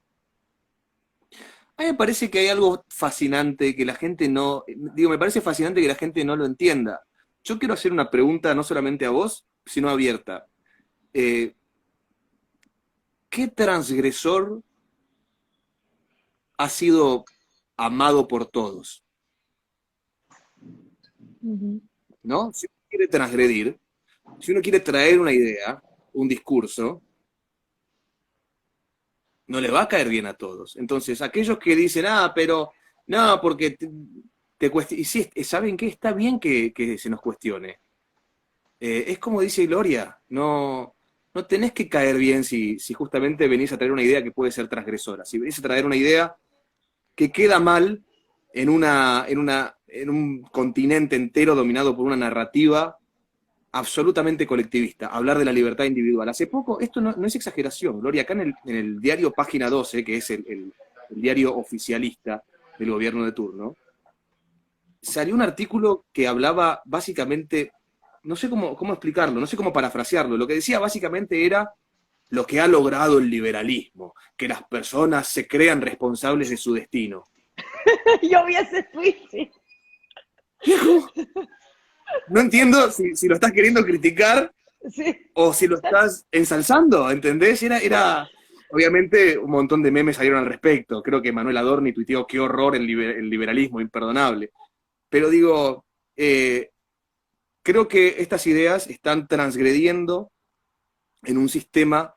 A mí me parece que hay algo fascinante que la gente no, digo, me parece fascinante que la gente no lo entienda. Yo quiero hacer una pregunta no solamente a vos, sino abierta. Eh, ¿Qué transgresor ha sido amado por todos? ¿No? Si uno quiere transgredir, si uno quiere traer una idea, un discurso, no le va a caer bien a todos. Entonces, aquellos que dicen, pero no, porque te cuestiona. Y sí, ¿saben qué? Está bien que se nos cuestione. Es como dice Gloria, no tenés que caer bien si justamente venís a traer una idea que puede ser transgresora. Si venís a traer una idea que queda mal en un continente entero dominado por una narrativa absolutamente colectivista, hablar de la libertad individual. Hace poco, esto no es exageración, Gloria, acá en el diario Página 12, que es el diario oficialista del gobierno de turno, salió un artículo que hablaba básicamente, no sé cómo explicarlo, no sé cómo parafrasearlo, lo que decía básicamente era lo que ha logrado el liberalismo, que las personas se crean responsables de su destino. Yo vi ese tweet, sí. Viejo, no entiendo si lo estás queriendo criticar Sí. o si lo estás ensalzando, ¿entendés? Obviamente un montón de memes salieron al respecto. Creo que Manuel Adorni tuiteó qué horror el liberalismo, imperdonable. Pero digo, creo que estas ideas están transgrediendo en un sistema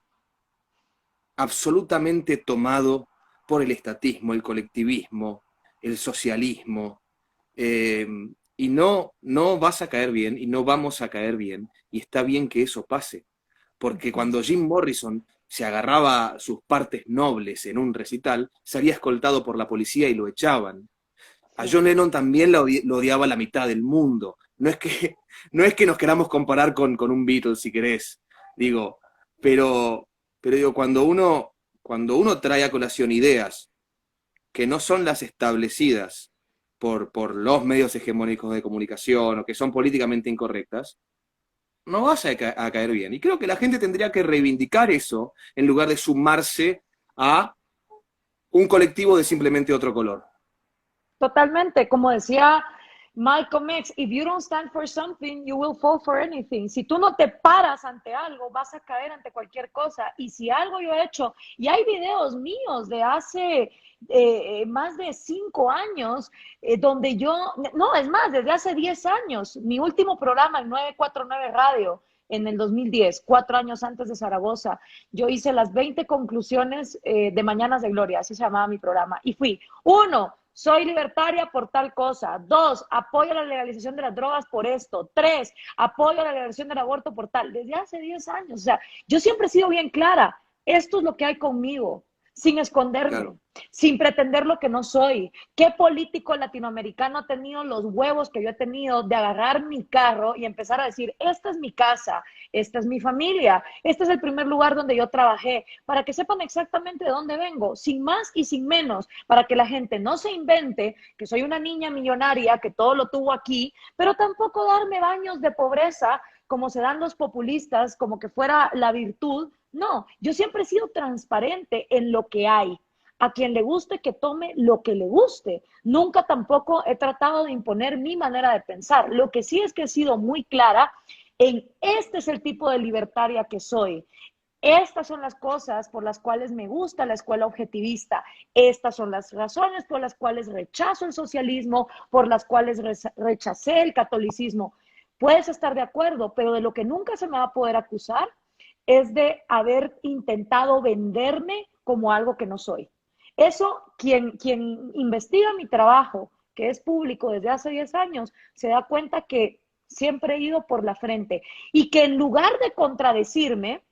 absolutamente tomado por el estatismo, el colectivismo, el socialismo, eh, y no vas a caer bien y no vamos a caer bien, y está bien que eso pase, porque cuando Jim Morrison se agarraba sus partes nobles en un recital, salía escoltado por la policía y lo echaban. A Sí. John Lennon también lo odiaba la mitad del mundo. No es que nos queramos comparar con un Beatles, si querés, digo, pero, pero digo, cuando uno trae a colación ideas que no son las establecidas por los medios hegemónicos de comunicación o que son políticamente incorrectas, no vas a caer bien. Y creo que la gente tendría que reivindicar eso en lugar de sumarse a un colectivo de simplemente otro color. Totalmente, como decía Malcolm X, if you don't stand for something, you will fall for anything. Si tú no te paras ante algo, vas a caer ante cualquier cosa. Y si algo yo he hecho, y hay videos míos de hace más de 5 años, donde yo, no, es más, desde hace 10 años, mi último programa en 949 Radio, en el 2010, 4 años antes de Zaragoza, yo hice las 20 conclusiones de Mañanas de Gloria, así se llamaba mi programa, y fui, uno, soy libertaria por tal cosa. 2, apoyo la legalización de las drogas por esto. 3, apoyo la legalización del aborto por tal. Desde hace 10 años. O sea, yo siempre he sido bien clara. Esto es lo que hay conmigo, sin esconderme, Claro. sin pretender lo que no soy. ¿Qué político latinoamericano ha tenido los huevos que yo he tenido de agarrar mi carro y empezar a decir, esta es mi casa, esta es mi familia, este es el primer lugar donde yo trabajé, para que sepan exactamente de dónde vengo, sin más y sin menos, para que la gente no se invente que soy una niña millonaria que todo lo tuvo aquí, pero tampoco darme baños de pobreza como se dan los populistas, como que fuera la virtud. No, yo siempre he sido transparente en lo que hay. A quien le guste, que tome lo que le guste. Nunca tampoco he tratado de imponer mi manera de pensar. Lo que sí es que he sido muy clara en este es el tipo de libertaria que soy. Estas son las cosas por las cuales me gusta la escuela objetivista. Estas son las razones por las cuales rechazo el socialismo, por las cuales rechacé el catolicismo. Puedes estar de acuerdo, pero de lo que nunca se me va a poder acusar es de haber intentado venderme como algo que no soy. Eso, quien investiga mi trabajo, que es público desde hace 10 años, se da cuenta que siempre he ido por la frente y que en lugar de contradecirme,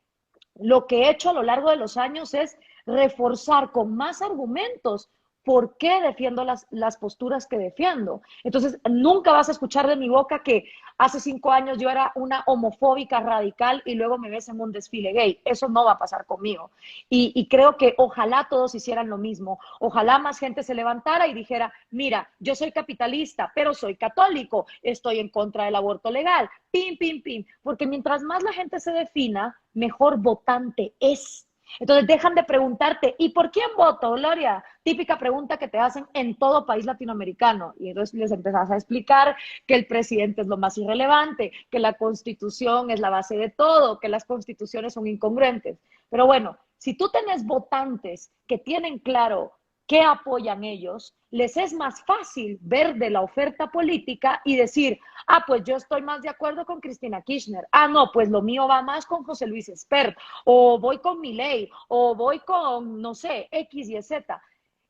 lo que he hecho a lo largo de los años es reforzar con más argumentos por qué defiendo las posturas que defiendo. Entonces, nunca vas a escuchar de mi boca que hace 5 años yo era una homofóbica radical y luego me ves en un desfile gay. Eso no va a pasar conmigo. Y creo que ojalá todos hicieran lo mismo. Ojalá más gente se levantara y dijera, mira, yo soy capitalista, pero soy católico, estoy en contra del aborto legal, pim, pim, pim. Porque mientras más la gente se defina, mejor votante es. Entonces dejan de preguntarte, ¿y por quién voto, Gloria? Típica pregunta que te hacen en todo país latinoamericano. Y entonces les empezás a explicar que el presidente es lo más irrelevante, que la constitución es la base de todo, que las constituciones son incongruentes. Pero bueno, si tú tenés votantes que tienen claro qué apoyan ellos, les es más fácil ver de la oferta política y decir, ah, pues yo estoy más de acuerdo con Cristina Kirchner. Ah, no, pues lo mío va más con José Luis Espert, o voy con Milei, o voy con, no sé, X y Z.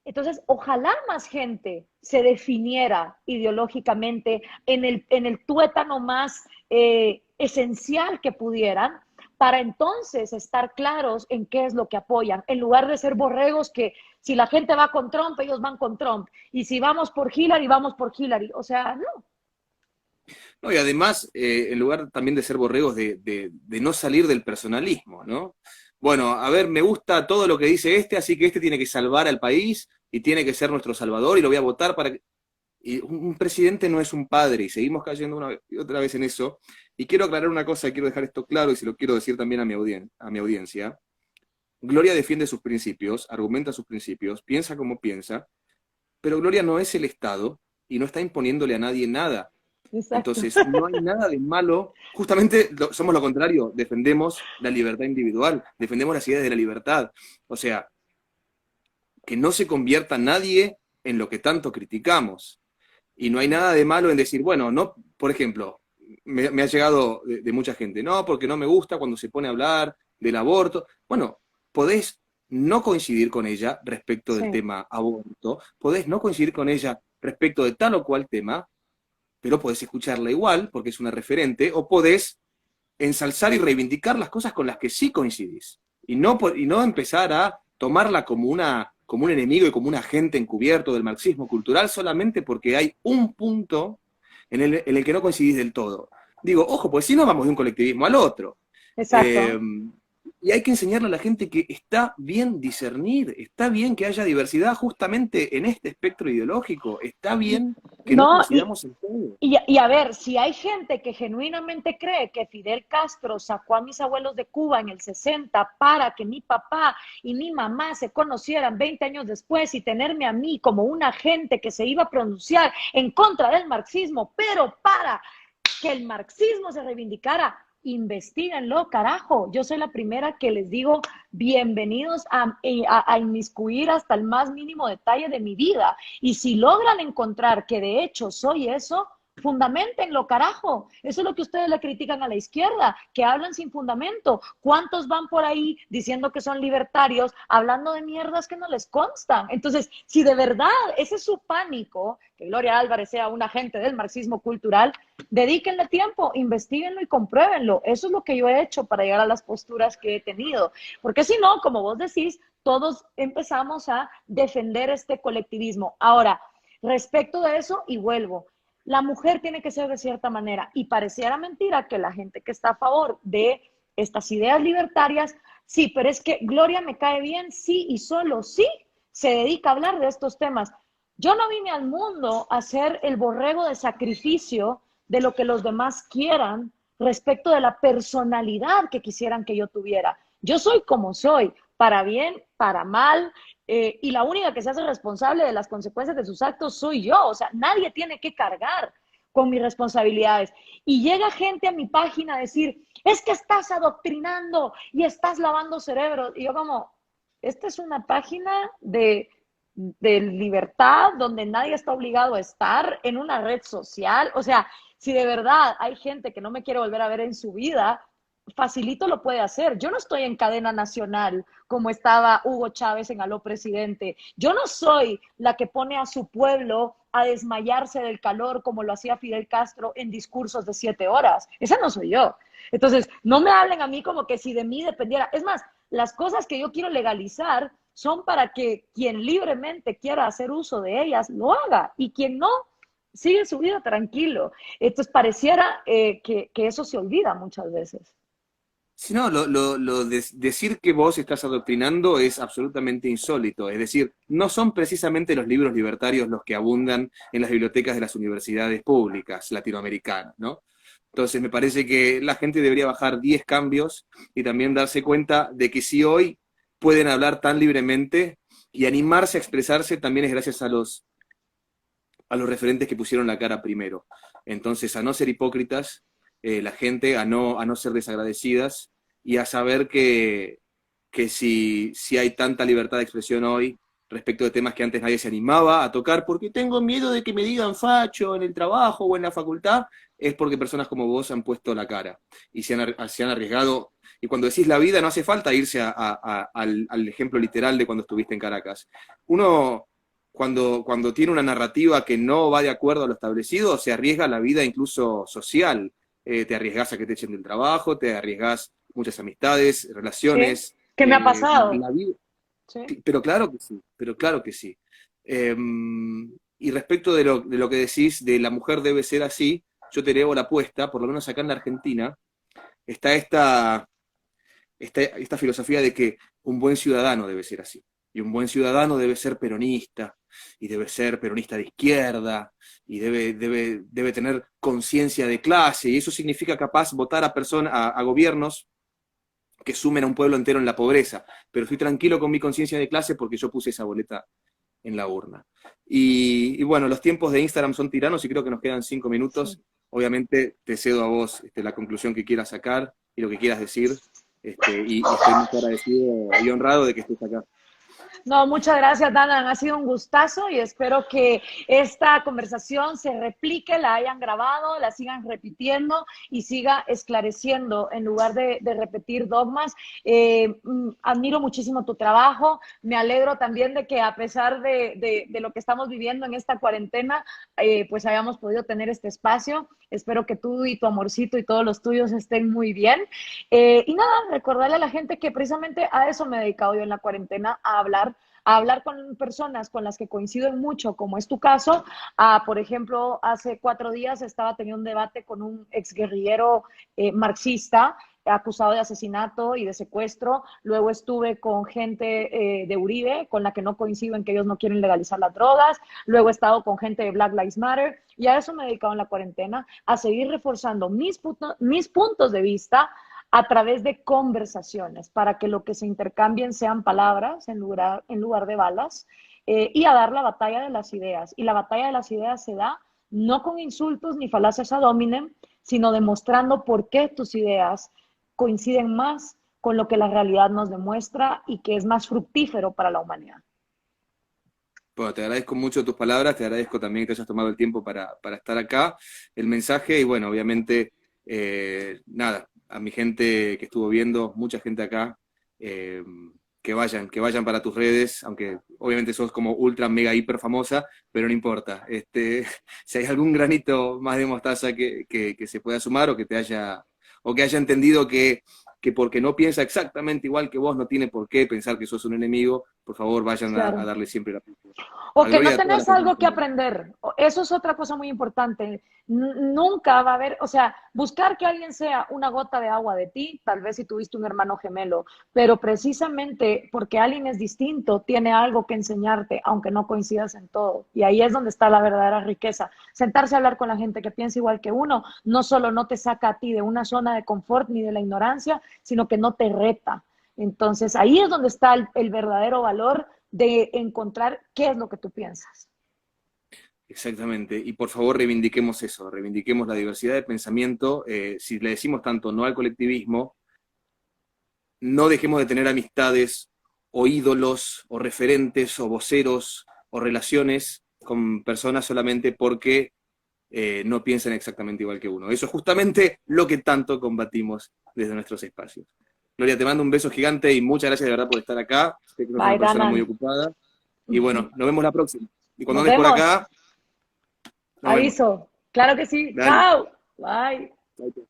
Entonces, ojalá más gente se definiera ideológicamente en el tuétano más esencial que pudieran, para entonces estar claros en qué es lo que apoyan, en lugar de ser borregos que si la gente va con Trump, ellos van con Trump, y si vamos por Hillary, vamos por Hillary. O sea, no. No, y además, en lugar también de ser borregos, de no salir del personalismo, ¿no? Bueno, a ver, me gusta todo lo que dice este, así que este tiene que salvar al país y tiene que ser nuestro salvador y lo voy a votar para que... Y un presidente no es un padre, y seguimos cayendo una y otra vez en eso. Y quiero aclarar una cosa, y quiero dejar esto claro, y se lo quiero decir también a mi audiencia. Gloria defiende sus principios, argumenta sus principios, piensa como piensa, pero Gloria no es el Estado y no está imponiéndole a nadie nada. Exacto. Entonces, no hay nada de malo, justamente somos lo contrario, defendemos la libertad individual, defendemos las ideas de la libertad. O sea, que no se convierta nadie en lo que tanto criticamos. Y no hay nada de malo en decir, bueno, no, por ejemplo, me ha llegado de mucha gente, no, porque no me gusta cuando se pone a hablar del aborto. Bueno, podés no coincidir con ella respecto del Sí. tema aborto, podés no coincidir con ella respecto de tal o cual tema, pero podés escucharla igual, porque es una referente, o podés ensalzar y reivindicar las cosas con las que sí coincidís. Y no empezar a tomarla como un enemigo y como un agente encubierto del marxismo cultural solamente porque hay un punto en el que no coincidís del todo. Digo, ojo, pues si no vamos de un colectivismo al otro. Eh, Exacto. y hay que enseñarle a la gente que está bien discernir, está bien que haya diversidad justamente en este espectro ideológico, está bien que no No, coincidamos en todo. y a ver, si hay gente que genuinamente cree que Fidel Castro sacó a mis abuelos de Cuba en el 60 para que mi papá y mi mamá se conocieran 20 años después y tenerme a mí como un agente que se iba a pronunciar en contra del marxismo, pero para que el marxismo se reivindicara, investiguenlo, carajo. Yo soy la primera que les digo bienvenidos a inmiscuir hasta el más mínimo detalle de mi vida. Y si logran encontrar que de hecho soy eso, fundamentenlo, carajo. Eso es lo que ustedes le critican a la izquierda, que hablan sin fundamento. ¿Cuántos van por ahí diciendo que son libertarios, hablando de mierdas que no les constan? Entonces, si de verdad ese es su pánico, que Gloria Álvarez sea un agente del marxismo cultural, dedíquenle tiempo, investiguenlo y compruébenlo. Eso es lo que yo he hecho para llegar a las posturas que he tenido. Porque si no, como vos decís, todos empezamos a defender este colectivismo. Ahora, respecto de eso, y vuelvo, la mujer tiene que ser de cierta manera. Y pareciera mentira que la gente que está a favor de estas ideas libertarias, sí, pero es que Gloria me cae bien, sí, y solo sí se dedica a hablar de estos temas. Yo no vine al mundo a ser el borrego de sacrificio de lo que los demás quieran respecto de la personalidad que quisieran que yo tuviera. Yo soy como soy, para bien, para mal, y la única que se hace responsable de las consecuencias de sus actos soy yo. O sea, nadie tiene que cargar con mis responsabilidades. Y llega gente a mi página a decir, es que estás adoctrinando y estás lavando cerebros. Y yo como, esta es una página de libertad donde nadie está obligado a estar en una red social. O sea, si de verdad hay gente que no me quiere volver a ver en su vida, facilito lo puede hacer. Yo no estoy en cadena nacional como estaba Hugo Chávez en Aló Presidente. Yo no soy la que pone a su pueblo a desmayarse del calor como lo hacía Fidel Castro en discursos de 7 horas. Esa no soy yo. Entonces, no me hablen a mí como que si de mí dependiera. Es más, las cosas que yo quiero legalizar son para que quien libremente quiera hacer uso de ellas lo haga y quien no, sigue su vida tranquilo. Entonces, pareciera que eso se olvida muchas veces. Si no, decir que vos estás adoctrinando es absolutamente insólito. Es decir, no son precisamente los libros libertarios los que abundan en las bibliotecas de las universidades públicas latinoamericanas, ¿no? Entonces me parece que la gente debería bajar 10 cambios y también darse cuenta de que si hoy pueden hablar tan libremente y animarse a expresarse también es gracias a los referentes que pusieron la cara primero. Entonces, a no ser hipócritas, la gente, a no ser desagradecidas y a saber que si hay tanta libertad de expresión hoy respecto de temas que antes nadie se animaba a tocar porque tengo miedo de que me digan facho en el trabajo o en la facultad, es porque personas como vos han puesto la cara y se han arriesgado. Y cuando decís la vida, no hace falta irse al ejemplo literal de cuando estuviste en Caracas. Uno, cuando tiene una narrativa que no va de acuerdo a lo establecido, se arriesga la vida incluso social. te arriesgás a que te echen del trabajo, te arriesgás muchas amistades, Sí, relaciones, ¿qué me ha pasado? la vida. Sí. Pero claro que sí, pero claro que sí. Y respecto de lo que decís, de la mujer debe ser así, yo te elevo la apuesta, por lo menos acá en la Argentina, está esta filosofía de que un buen ciudadano debe ser así. Y un buen ciudadano debe ser peronista, y debe ser peronista de izquierda, y debe tener conciencia de clase, y eso significa capaz votar a gobiernos que sumen a un pueblo entero en la pobreza. Pero estoy tranquilo con mi conciencia de clase porque yo puse esa boleta en la urna. Y bueno, los tiempos de Instagram son tiranos y creo que nos quedan 5 minutos. Sí. Obviamente te cedo a vos la conclusión que quieras sacar y lo que quieras decir. Y estoy muy agradecido y honrado de que estés acá. No, muchas gracias, Dana. Ha sido un gustazo y espero que esta conversación se replique, la hayan grabado, la sigan repitiendo y siga esclareciendo en lugar de repetir dogmas. Admiro muchísimo tu trabajo. Me alegro también de que a pesar de lo que estamos viviendo en esta cuarentena, pues hayamos podido tener este espacio. Espero que tú y tu amorcito y todos los tuyos estén muy bien. Y nada, recordarle a la gente que precisamente a eso me he dedicado yo en la cuarentena, a hablar con personas con las que coincido mucho, como es tu caso. Por ejemplo, hace 4 días estaba teniendo un debate con un exguerrillero marxista acusado de asesinato y de secuestro. Luego estuve con gente de Uribe, con la que no coincido en que ellos no quieren legalizar las drogas. Luego he estado con gente de Black Lives Matter. Y a eso me he dedicado en la cuarentena, a seguir reforzando mis puntos de vista a través de conversaciones, para que lo que se intercambien sean palabras en lugar de balas, y a dar la batalla de las ideas. Y la batalla de las ideas se da no con insultos ni falacias ad hominem, sino demostrando por qué tus ideas coinciden más con lo que la realidad nos demuestra y que es más fructífero para la humanidad. Bueno, te agradezco mucho tus palabras, te agradezco también que hayas tomado el tiempo para estar acá, el mensaje, y bueno, obviamente, nada, a mi gente que estuvo viendo, mucha gente acá, eh, que vayan para tus redes, aunque obviamente sos como ultra, mega, hiper famosa, pero no importa. Si hay algún granito más de mostaza que se pueda sumar o que haya entendido que porque no piensa exactamente igual que vos, no tiene por qué pensar que sos un enemigo, por favor vayan a Claro. darle siempre la O a que gloria no de todas las tenés personas algo que que mueren. aprender. Eso es otra cosa muy importante. Nunca va a haber, o sea, buscar que alguien sea una gota de agua de ti, tal vez si tuviste un hermano gemelo, pero precisamente porque alguien es distinto, tiene algo que enseñarte, aunque no coincidas en todo. Y ahí es donde está la verdadera riqueza. Sentarse a hablar con la gente que piensa igual que uno, no solo no te saca a ti de una zona de confort ni de la ignorancia, sino que no te reta. Entonces, ahí es donde está el verdadero valor de encontrar qué es lo que tú piensas. Exactamente, y por favor reivindiquemos eso, reivindiquemos la diversidad de pensamiento. Si le decimos tanto no al colectivismo, no dejemos de tener amistades o ídolos o referentes o voceros o relaciones con personas solamente porque no piensan exactamente igual que uno. Eso es justamente lo que tanto combatimos desde nuestros espacios. Gloria, te mando un beso gigante y muchas gracias de verdad por estar acá. Sé que sos una Bye, persona muy Danan. ocupada. Y bueno, nos vemos la próxima. Y cuando Nos andes por vemos. acá, nos vemos. Aviso. Claro que sí. Dale. Chao. Bye. Chau, chau.